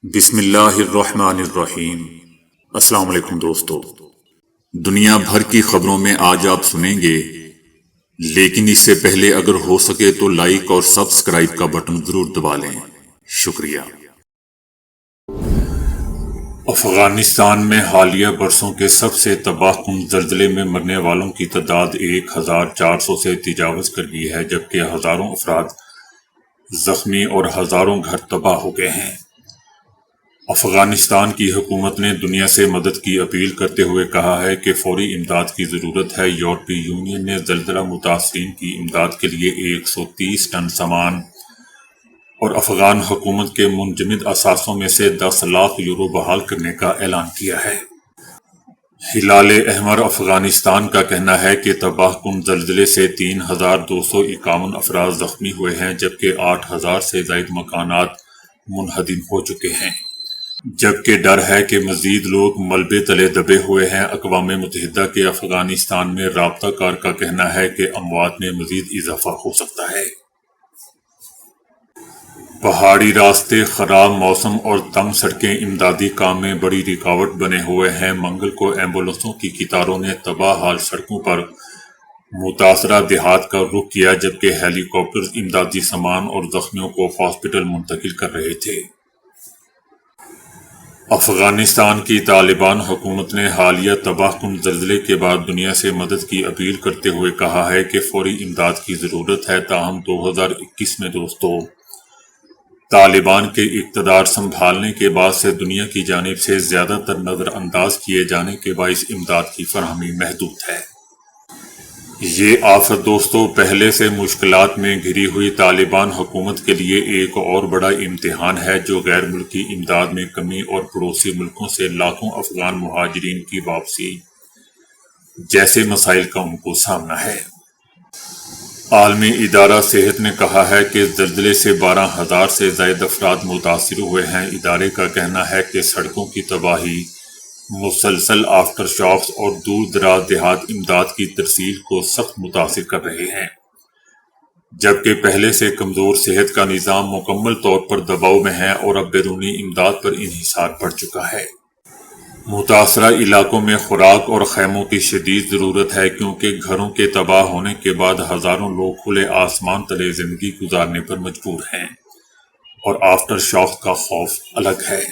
بسم اللہ الرحمن الرحیم۔ السلام علیکم دوستو، دنیا بھر کی خبروں میں آج آپ سنیں گے، لیکن اس سے پہلے اگر ہو سکے تو لائک اور سبسکرائب کا بٹن ضرور دبا لیں۔ شکریہ۔ افغانستان میں حالیہ برسوں کے سب سے تباہ کن زلزلے میں مرنے والوں کی تعداد 1400 سے تجاوز کر گئی ہے، جبکہ ہزاروں افراد زخمی اور ہزاروں گھر تباہ ہو گئے ہیں۔ افغانستان کی حکومت نے دنیا سے مدد کی اپیل کرتے ہوئے کہا ہے کہ فوری امداد کی ضرورت ہے۔ یورپی یونین نے زلزلہ متاثرین کی امداد کے لیے 130 ٹن سامان اور افغان حکومت کے منجمد اثاثوں میں سے 10 لاکھ یورو بحال کرنے کا اعلان کیا ہے۔ ہلال احمر افغانستان کا کہنا ہے کہ تباہ کن زلزلے سے 3251 افراد زخمی ہوئے ہیں، جبکہ 8000 سے زائد مکانات منہدم ہو چکے ہیں، جبکہ ڈر ہے کہ مزید لوگ ملبے تلے دبے ہوئے ہیں۔ اقوام متحدہ کے افغانستان میں رابطہ کار کا کہنا ہے کہ اموات میں مزید اضافہ ہو سکتا ہے۔ پہاڑی راستے، خراب موسم اور تنگ سڑکیں امدادی کام میں بڑی رکاوٹ بنے ہوئے ہیں۔ منگل کو ایمبولینسوں کی قطاروں نے تباہ حال سڑکوں پر متاثرہ دیہات کا رخ کیا، جبکہ ہیلی کاپٹرز امدادی سامان اور زخمیوں کو ہاسپٹل منتقل کر رہے تھے۔ افغانستان کی طالبان حکومت نے حالیہ تباہ کن زلزلے کے بعد دنیا سے مدد کی اپیل کرتے ہوئے کہا ہے کہ فوری امداد کی ضرورت ہے۔ تاہم 2021 میں طالبان کے اقتدار سنبھالنے کے بعد سے دنیا کی جانب سے زیادہ تر نظر انداز کیے جانے کے باعث امداد کی فراہمی محدود ہے۔ یہ آفت پہلے سے مشکلات میں گھری ہوئی طالبان حکومت کے لیے ایک اور بڑا امتحان ہے، جو غیر ملکی امداد میں کمی اور پڑوسی ملکوں سے لاکھوں افغان مہاجرین کی واپسی جیسے مسائل کا ان کو سامنا ہے۔ عالمی ادارہ صحت نے کہا ہے کہ زلزلے سے 12,000 سے زائد افراد متاثر ہوئے ہیں۔ ادارے کا کہنا ہے کہ سڑکوں کی تباہی، مسلسل آفٹر شاکس اور دور دراز دیہات امداد کی ترسیل کو سخت متاثر کر رہے ہیں، جبکہ پہلے سے کمزور صحت کا نظام مکمل طور پر دباؤ میں ہے اور اب بیرونی امداد پر انحصار بڑھ چکا ہے۔ متاثرہ علاقوں میں خوراک اور خیموں کی شدید ضرورت ہے، کیونکہ گھروں کے تباہ ہونے کے بعد ہزاروں لوگ کھلے آسمان تلے زندگی گزارنے پر مجبور ہیں، اور آفٹر شاکس کا خوف الگ ہے۔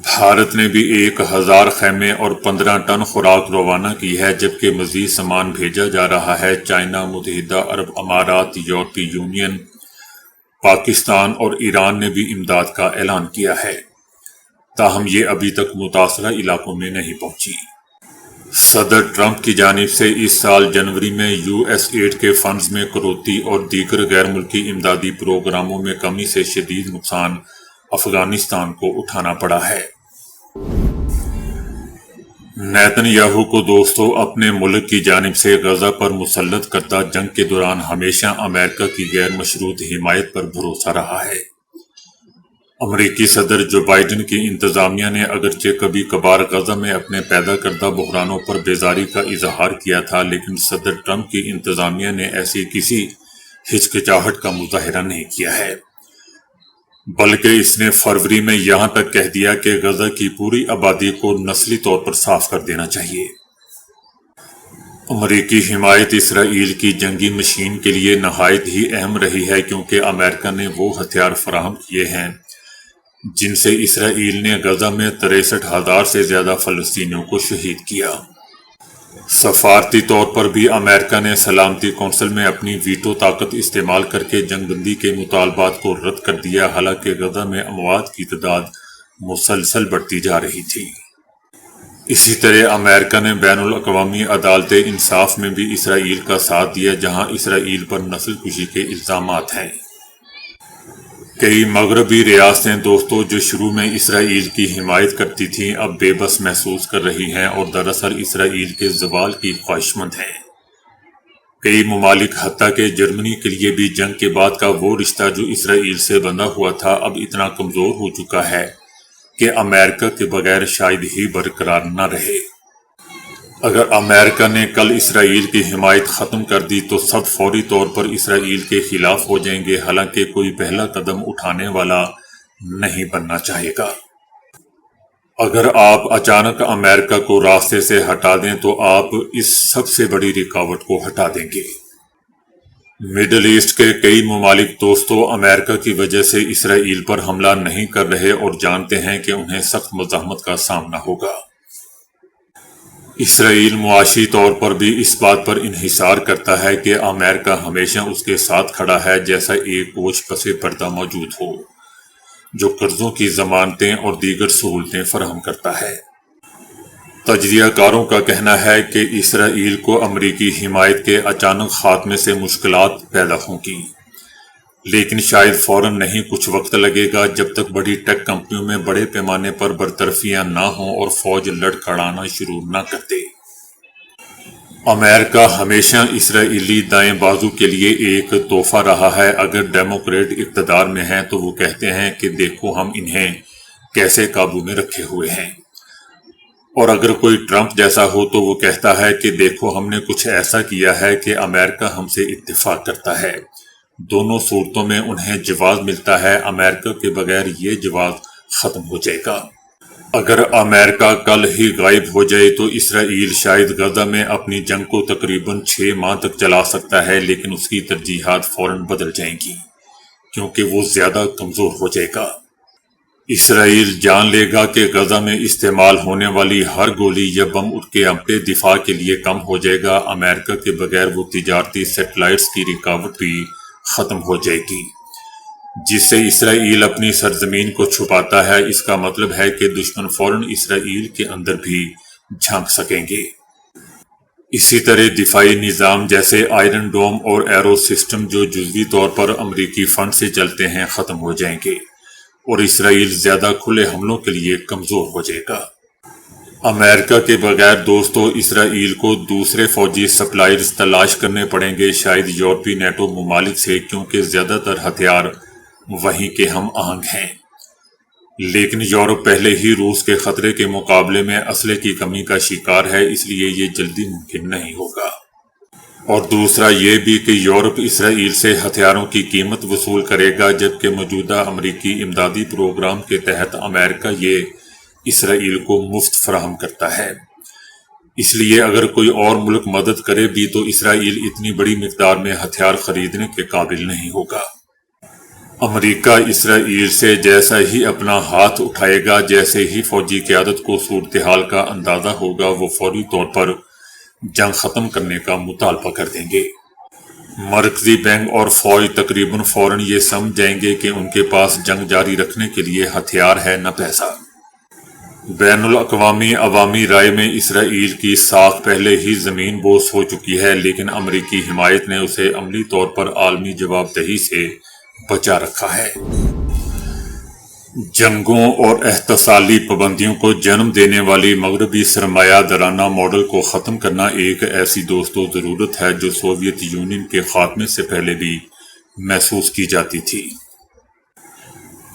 بھارت نے بھی 1000 خیمے اور 15 ٹن خوراک روانہ کی ہے، جبکہ مزید سامان بھیجا جا رہا ہے۔ چائنا، متحدہ عرب امارات، یورپی یونین، پاکستان اور ایران نے بھی امداد کا اعلان کیا ہے، تاہم یہ ابھی تک متاثرہ علاقوں میں نہیں پہنچی۔ صدر ٹرمپ کی جانب سے اس سال جنوری میں US ایڈ کے فنڈز میں کٹوتی اور دیگر غیر ملکی امدادی پروگراموں میں کمی سے شدید نقصان افغانستان کو اٹھانا پڑا ہے۔ نیتن یاہو کو اپنے ملک کی جانب سے غزہ پر مسلط کردہ جنگ کے دوران ہمیشہ امریکہ کی غیر مشروط حمایت پر بھروسہ رہا ہے۔ امریکی صدر جو بائیڈن کی انتظامیہ نے اگرچہ کبھی کبھار غزہ میں اپنے پیدا کردہ بحرانوں پر بیزاری کا اظہار کیا تھا، لیکن صدر ٹرمپ کی انتظامیہ نے ایسی کسی ہچکچاہٹ کا مظاہرہ نہیں کیا ہے، بلکہ اس نے فروری میں یہاں تک کہہ دیا کہ غزہ کی پوری آبادی کو نسلی طور پر صاف کر دینا چاہیے۔ امریکی حمایت اسرائیل کی جنگی مشین کے لیے نہایت ہی اہم رہی ہے، کیونکہ امریکہ نے وہ ہتھیار فراہم کیے ہیں جن سے اسرائیل نے غزہ میں 63,000 سے زیادہ فلسطینیوں کو شہید کیا۔ سفارتی طور پر بھی امریکہ نے سلامتی کونسل میں اپنی ویٹو طاقت استعمال کر کے جنگ بندی کے مطالبات کو رد کر دیا، حالانکہ غزہ میں اموات کی تعداد مسلسل بڑھتی جا رہی تھی۔ اسی طرح امریکہ نے بین الاقوامی عدالت انصاف میں بھی اسرائیل کا ساتھ دیا، جہاں اسرائیل پر نسل کشی کے الزامات ہیں۔ کئی مغربی ریاستیں جو شروع میں اسرائیل کی حمایت کرتی تھیں، اب بے بس محسوس کر رہی ہیں اور دراصل اسرائیل کے زوال کی خواہشمند ہیں۔ کئی ممالک حتیٰ کہ جرمنی کے لیے بھی جنگ کے بعد کا وہ رشتہ جو اسرائیل سے بندھا ہوا تھا اب اتنا کمزور ہو چکا ہے کہ امریکہ کے بغیر شاید ہی برقرار نہ رہے۔ اگر امریکہ نے کل اسرائیل کی حمایت ختم کر دی تو سب فوری طور پر اسرائیل کے خلاف ہو جائیں گے، حالانکہ کوئی پہلا قدم اٹھانے والا نہیں بننا چاہے گا۔ اگر آپ اچانک امریکہ کو راستے سے ہٹا دیں تو آپ اس سب سے بڑی رکاوٹ کو ہٹا دیں گے۔ مڈل ایسٹ کے کئی ممالک دوستو امریکہ کی وجہ سے اسرائیل پر حملہ نہیں کر رہے اور جانتے ہیں کہ انہیں سخت مزاحمت کا سامنا ہوگا۔ اسرائیل معاشی طور پر بھی اس بات پر انحصار کرتا ہے کہ امریکہ ہمیشہ اس کے ساتھ کھڑا ہے جیسا ایک کوچ پس پردہ موجود ہو جو قرضوں کی ضمانتیں اور دیگر سہولتیں فراہم کرتا ہے۔ تجزیہ کاروں کا کہنا ہے کہ اسرائیل کو امریکی حمایت کے اچانک خاتمے سے مشکلات پیدا ہوں گی، لیکن شاید فوراً نہیں، کچھ وقت لگے گا جب تک بڑی ٹیک کمپنیوں میں بڑے پیمانے پر برطرفیاں نہ ہوں اور فوج لڑکھڑانا شروع نہ کر دے۔ امریکہ ہمیشہ اسرائیلی دائیں بازو کے لیے ایک تحفہ رہا ہے۔ اگر ڈیموکریٹ اقتدار میں ہیں تو وہ کہتے ہیں کہ دیکھو ہم انہیں کیسے قابو میں رکھے ہوئے ہیں، اور اگر کوئی ٹرمپ جیسا ہو تو وہ کہتا ہے کہ دیکھو ہم نے کچھ ایسا کیا ہے کہ امریکہ ہم سے اتفاق کرتا ہے۔ دونوں صورتوں میں انہیں جواز ملتا ہے، امریکہ کے بغیر یہ جواز ختم ہو جائے گا۔ اگر امریکہ کل ہی غائب ہو جائے تو اسرائیل شاید غزہ میں اپنی جنگ کو تقریباً 6 ماہ تک چلا سکتا ہے، لیکن اس کی ترجیحات فوراً بدل جائیں گی کیونکہ وہ زیادہ کمزور ہو جائے گا۔ اسرائیل جان لے گا کہ غزہ میں استعمال ہونے والی ہر گولی یا بم اس کے اپنے دفاع کے لیے کم ہو جائے گا۔ امریکہ کے بغیر وہ تجارتی سیٹلائٹس کی رکاوٹ بھی ختم ہو جائے گی جس سے اسرائیل اپنی سرزمین کو چھپاتا ہے۔ اس کا مطلب ہے کہ دشمن فوراً اسرائیل کے اندر بھی جھانک سکیں گے۔ اسی طرح دفاعی نظام جیسے آئرن ڈوم اور ایرو سسٹم جو جزوی طور پر امریکی فنڈ سے چلتے ہیں ختم ہو جائیں گے اور اسرائیل زیادہ کھلے حملوں کے لیے کمزور ہو جائے گا۔ امریکہ کے بغیر دوستو اسرائیل کو دوسرے فوجی سپلائرز تلاش کرنے پڑیں گے، شاید یورپی نیٹو ممالک سے، کیونکہ زیادہ تر ہتھیار وہیں کے ہم آہنگ ہیں۔ لیکن یورپ پہلے ہی روس کے خطرے کے مقابلے میں اسلحے کی کمی کا شکار ہے، اس لیے یہ جلدی ممکن نہیں ہوگا۔ اور دوسرا یہ بھی کہ یورپ اسرائیل سے ہتھیاروں کی قیمت وصول کرے گا، جبکہ موجودہ امریکی امدادی پروگرام کے تحت امریکہ یہ اسرائیل کو مفت فراہم کرتا ہے۔ اس لیے اگر کوئی اور ملک مدد کرے بھی تو اسرائیل اتنی بڑی مقدار میں ہتھیار خریدنے کے قابل نہیں ہوگا۔ امریکہ اسرائیل سے جیسا ہی اپنا ہاتھ اٹھائے گا، جیسے ہی فوجی قیادت کو صورتحال کا اندازہ ہوگا، وہ فوری طور پر جنگ ختم کرنے کا مطالبہ کر دیں گے۔ مرکزی بینک اور فوج تقریباً فوراً یہ سمجھ جائیں گے کہ ان کے پاس جنگ جاری رکھنے کے لیے ہتھیار ہے نہ پیسہ۔ بین الاقوامی عوامی رائے میں اسرائیل کی ساکھ پہلے ہی زمین بوس ہو چکی ہے، لیکن امریکی حمایت نے اسے عملی طور پر عالمی جواب دہی سے بچا رکھا ہے۔ جنگوں اور احتصالی پابندیوں کو جنم دینے والی مغربی سرمایہ دارانہ ماڈل کو ختم کرنا ایک ایسی دوستو ضرورت ہے جو سوویت یونین کے خاتمے سے پہلے بھی محسوس کی جاتی تھی۔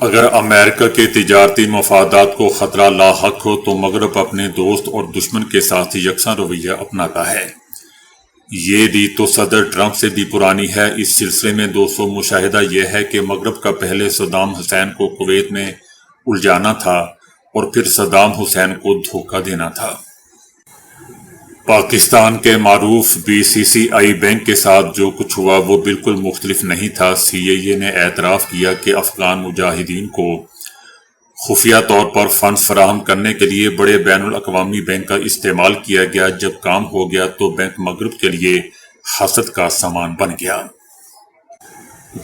اگر امریکہ کے تجارتی مفادات کو خطرہ لاحق ہو تو مغرب اپنے دوست اور دشمن کے ساتھ یکساں رویہ اپناتا ہے۔ یہ ریت تو صدر ٹرمپ سے بھی پرانی ہے۔ اس سلسلے میں دوستو مشاہدہ یہ ہے کہ مغرب کا پہلے صدام حسین کو کویت میں الجھانا تھا اور پھر صدام حسین کو دھوکہ دینا تھا۔ پاکستان کے معروف BCCI بینک کے ساتھ جو کچھ ہوا وہ بالکل مختلف نہیں تھا۔ CIA نے اعتراف کیا کہ افغان مجاہدین کو خفیہ طور پر فنڈز فراہم کرنے کے لیے بڑے بین الاقوامی بینک کا استعمال کیا گیا۔ جب کام ہو گیا تو بینک مغرب کے لیے حسد کا سامان بن گیا۔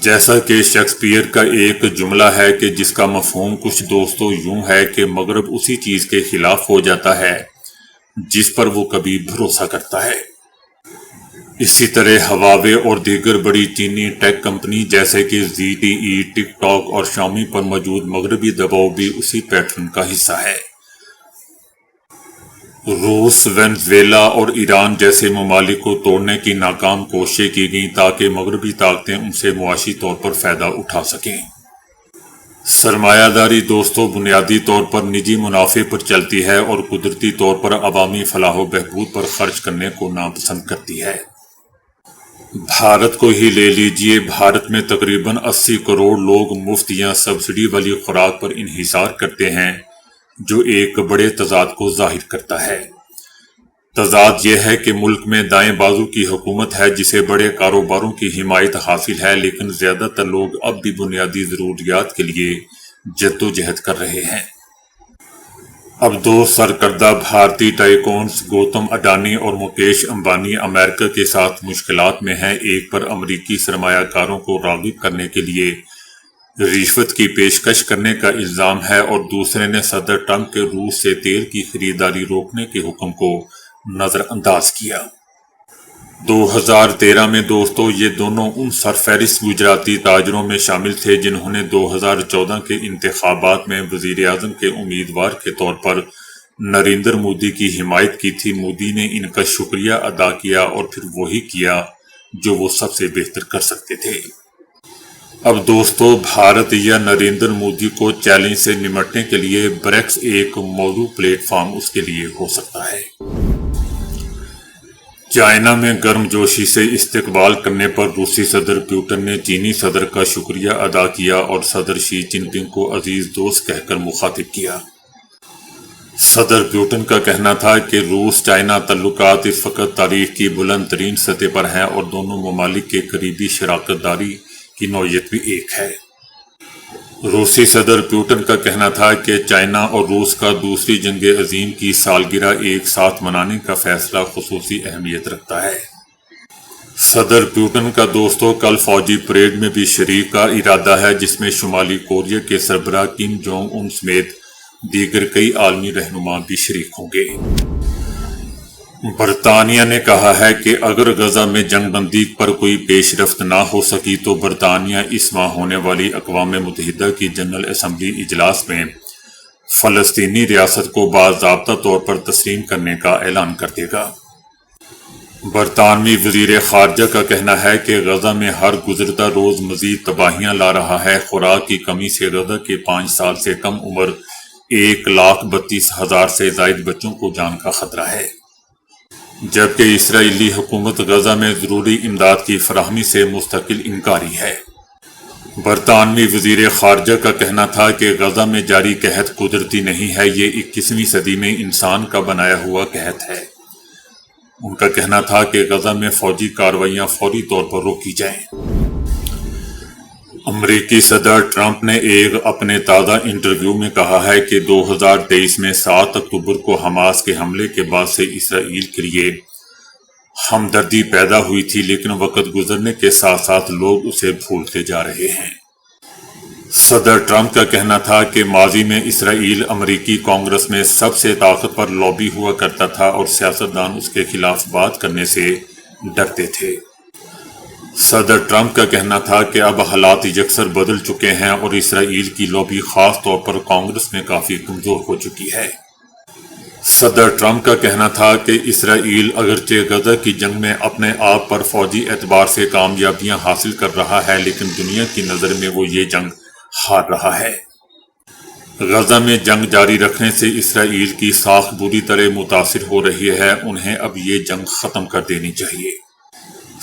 جیسا کہ شیکسپیئر کا ایک جملہ ہے کہ جس کا مفہوم کچھ دوستو یوں ہے کہ مغرب اسی چیز کے خلاف ہو جاتا ہے جس پر وہ کبھی بھروسہ کرتا ہے۔ اسی طرح ہواوے اور دیگر بڑی چینی ٹیک کمپنی جیسے کہ ZTE، ٹک ٹاک اور شامی پر موجود مغربی دباؤ بھی اسی پیٹرن کا حصہ ہے۔ روس، وینزویلا اور ایران جیسے ممالک کو توڑنے کی ناکام کوششیں کی گئیں تاکہ مغربی طاقتیں ان سے معاشی طور پر فائدہ اٹھا سکیں۔ سرمایہ داری دوستو بنیادی طور پر نجی منافع پر چلتی ہے اور قدرتی طور پر عوامی فلاح و بہبود پر خرچ کرنے کو ناپسند کرتی ہے۔ بھارت کو ہی لے لیجئے، بھارت میں تقریباً 80 کروڑ لوگ مفت یا سبسڈی والی خوراک پر انحصار کرتے ہیں، جو ایک بڑے تضاد کو ظاہر کرتا ہے۔ تضاد یہ ہے کہ ملک میں دائیں بازو کی حکومت ہے جسے بڑے کاروباروں کی حمایت حاصل ہے، لیکن زیادہ تر لوگ اب بھی بنیادی ضروریات کے لیے جدوجہد کر رہے ہیں۔ اب دو سرکردہ بھارتی ٹائکونز گوتم اڈانی اور مکیش امبانی امریکہ کے ساتھ مشکلات میں ہیں۔ ایک پر امریکی سرمایہ کاروں کو راغب کرنے کے لیے رشوت کی پیشکش کرنے کا الزام ہے، اور دوسرے نے صدر ٹرمپ کے روس سے تیل کی خریداری روکنے کے حکم کو نظر انداز کیا۔ 2013 میں دوستو، یہ دونوں ان سرفہرست گجراتی تاجروں میں شامل تھے جنہوں نے 2014 کے انتخابات میں وزیر اعظم کے امیدوار کے طور پر نریندر مودی کی حمایت کی تھی۔ مودی نے ان کا شکریہ ادا کیا اور پھر وہی کیا جو وہ سب سے بہتر کر سکتے تھے۔ اب دوستو، بھارت یا نریندر مودی کو چیلنج سے نمٹنے کے لیے برکس ایک موزوں پلیٹ فارم اس کے لیے ہو سکتا ہے۔ چائنا میں گرم جوشی سے استقبال کرنے پر روسی صدر پوٹن نے چینی صدر کا شکریہ ادا کیا اور صدر شی جن پنگ کو عزیز دوست کہہ کر مخاطب کیا۔ صدر پوٹن کا کہنا تھا کہ روس چائنا تعلقات اس وقت تاریخ کی بلند ترین سطح پر ہیں اور دونوں ممالک کے قریبی شراکت داری کی نوعیت بھی ایک ہے۔ روسی صدر پوٹن کا کہنا تھا کہ چائنا اور روس کا دوسری جنگ عظیم کی سالگرہ ایک ساتھ منانے کا فیصلہ خصوصی اہمیت رکھتا ہے۔ صدر پوٹن کا دوستوں کل فوجی پریڈ میں بھی شریک کا ارادہ ہے، جس میں شمالی کوریا کے سربراہ کم جونگ ان سمیت دیگر کئی عالمی رہنما بھی شریک ہوں گے۔ برطانیہ نے کہا ہے کہ اگر غزہ میں جنگ بندی پر کوئی پیش رفت نہ ہو سکی تو برطانیہ اس ماہ ہونے والی اقوام متحدہ کی جنرل اسمبلی اجلاس میں فلسطینی ریاست کو باضابطہ طور پر تسلیم کرنے کا اعلان کر دے گا۔ برطانوی وزیر خارجہ کا کہنا ہے کہ غزہ میں ہر گزرتا روز مزید تباہیاں لا رہا ہے۔ خوراک کی کمی سے غزہ کے 5 سال سے کم عمر 1,32,000 سے زائد بچوں کو جان کا خطرہ ہے، جبکہ اسرائیلی حکومت غزہ میں ضروری امداد کی فراہمی سے مستقل انکاری ہے۔ برطانوی وزیر خارجہ کا کہنا تھا کہ غزہ میں جاری قحط قدرتی نہیں ہے، یہ 21ویں صدی میں انسان کا بنایا ہوا قحط ہے۔ ان کا کہنا تھا کہ غزہ میں فوجی کارروائیاں فوری طور پر روکی جائیں۔ امریکی صدر ٹرمپ نے ایک اپنے تازہ انٹرویو میں کہا ہے کہ 2023 میں 7 اکتوبر کو حماس کے حملے کے بعد سے اسرائیل کے لیے ہمدردی پیدا ہوئی تھی، لیکن وقت گزرنے کے ساتھ ساتھ لوگ اسے بھولتے جا رہے ہیں۔ صدر ٹرمپ کا کہنا تھا کہ ماضی میں اسرائیل امریکی کانگریس میں سب سے طاقتور لابی ہوا کرتا تھا اور سیاستدان اس کے خلاف بات کرنے سے ڈرتے تھے۔ صدر ٹرمپ کا کہنا تھا کہ اب حالات یکسر بدل چکے ہیں اور اسرائیل کی لابی خاص طور پر کانگریس میں کافی کمزور ہو چکی ہے۔ صدر ٹرمپ کا کہنا تھا کہ اسرائیل اگرچہ غزہ کی جنگ میں اپنے آپ پر فوجی اعتبار سے کامیابیاں حاصل کر رہا ہے، لیکن دنیا کی نظر میں وہ یہ جنگ ہار رہا ہے۔ غزہ میں جنگ جاری رکھنے سے اسرائیل کی ساکھ بری طرح متاثر ہو رہی ہے، انہیں اب یہ جنگ ختم کر دینی چاہیے۔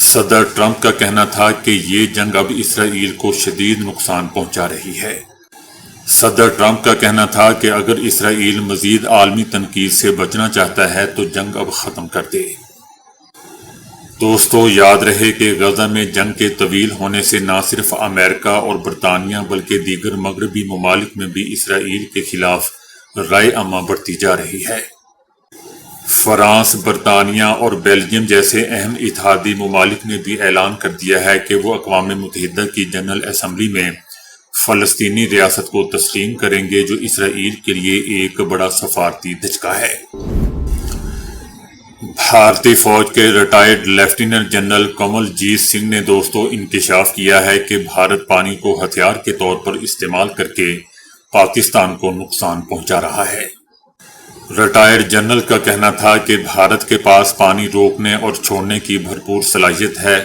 صدر ٹرمپ کا کہنا تھا کہ یہ جنگ اب اسرائیل کو شدید نقصان پہنچا رہی ہے۔ صدر ٹرمپ کا کہنا تھا کہ اگر اسرائیل مزید عالمی تنقید سے بچنا چاہتا ہے تو جنگ اب ختم کر دے۔ دوستو، یاد رہے کہ غزہ میں جنگ کے طویل ہونے سے نہ صرف امریکہ اور برطانیہ بلکہ دیگر مغربی ممالک میں بھی اسرائیل کے خلاف رائے عامہ بڑھتی جا رہی ہے۔ فرانس، برطانیہ اور بیلجیم جیسے اہم اتحادی ممالک نے بھی اعلان کر دیا ہے کہ وہ اقوام متحدہ کی جنرل اسمبلی میں فلسطینی ریاست کو تسلیم کریں گے، جو اسرائیل کے لیے ایک بڑا سفارتی دھچکا ہے۔ بھارتی فوج کے ریٹائرڈ لیفٹیننٹ جنرل کمل جیت سنگھ نے دوستو انکشاف کیا ہے کہ بھارت پانی کو ہتھیار کے طور پر استعمال کر کے پاکستان کو نقصان پہنچا رہا ہے۔ ریٹائرڈ جنرل کا کہنا تھا کہ بھارت کے پاس پانی روکنے اور چھوڑنے کی بھرپور صلاحیت ہے۔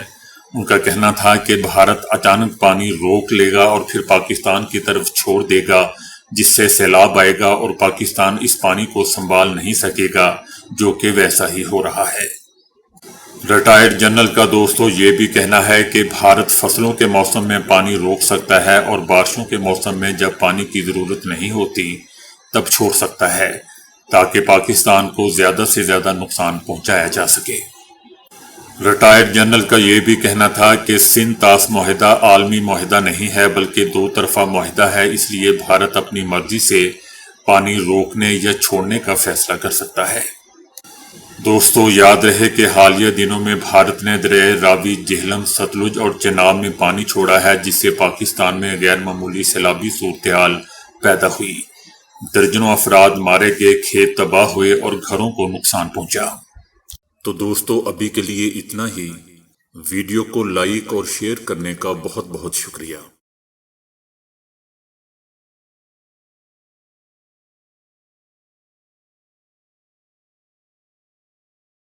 ان کا کہنا تھا کہ بھارت اچانک پانی روک لے گا اور پھر پاکستان کی طرف چھوڑ دے گا، جس سے سیلاب آئے گا اور پاکستان اس پانی کو سنبھال نہیں سکے گا، جو کہ ویسا ہی ہو رہا ہے۔ ریٹائرڈ جنرل کا دوستو یہ بھی کہنا ہے کہ بھارت فصلوں کے موسم میں پانی روک سکتا ہے اور بارشوں کے موسم میں جب پانی کی ضرورت نہیں ہوتی تب چھوڑ سکتا ہے تاکہ پاکستان کو زیادہ سے زیادہ نقصان پہنچایا جا سکے۔ ریٹائرڈ جنرل کا یہ بھی کہنا تھا کہ سندھ طاس معاہدہ عالمی معاہدہ نہیں ہے بلکہ دو طرفہ معاہدہ ہے، اس لیے بھارت اپنی مرضی سے پانی روکنے یا چھوڑنے کا فیصلہ کر سکتا ہے۔ دوستو یاد رہے کہ حالیہ دنوں میں بھارت نے دریائے راوی، جہلم، ستلج اور چناب میں پانی چھوڑا ہے، جس سے پاکستان میں غیر معمولی سیلابی صورتحال پیدا ہوئی، درجنوں افراد مارے گئے، کھیت تباہ ہوئے اور گھروں کو نقصان پہنچا۔ تو دوستو ابھی کے لیے اتنا ہی۔ ویڈیو کو لائک اور شیئر کرنے کا بہت بہت شکریہ۔